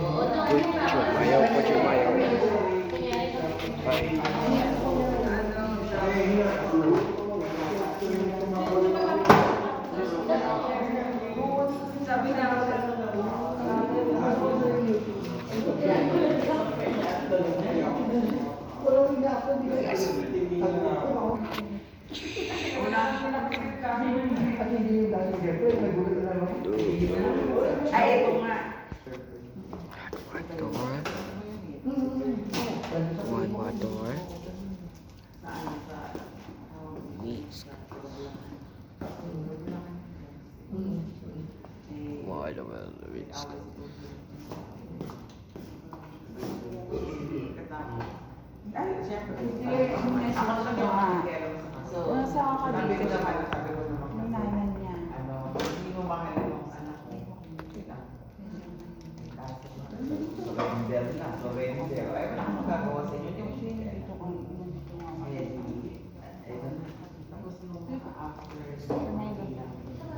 Chumayaw po, chumayaw. Ay. Sabi na ay, ito nga. Water. Whisk. Watermelon whisk. Ay, siyempre. Ako lang yung so, Nasa ka sabi ko dito. naman, sabi ko naman. Nanay niya. Hindi mo mahal yung anak mo. Surrender na, surrender. Ay, wala akong magagawa sa inyo. Yung Dito ko.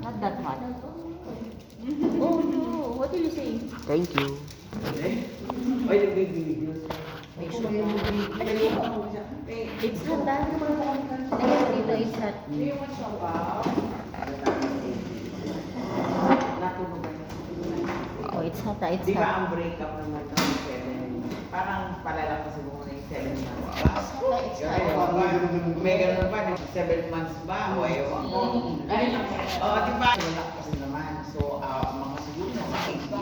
Not that much. Oh no, what did you say? Thank you. Ay, nagbibigil. It's hot, ah. Ayan, dito, it's hot. Oh, it's hot, ah, it's Di ba hot. ang breakup naman ng 7? Parang palala kasi mo na yung 7 months. May ganun pa, 7 months ba? O ewan ko. Oo, di ba? Wala kasi naman. So, mga siguro na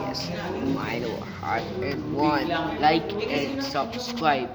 Yes, Milo, heart and one. Like and subscribe.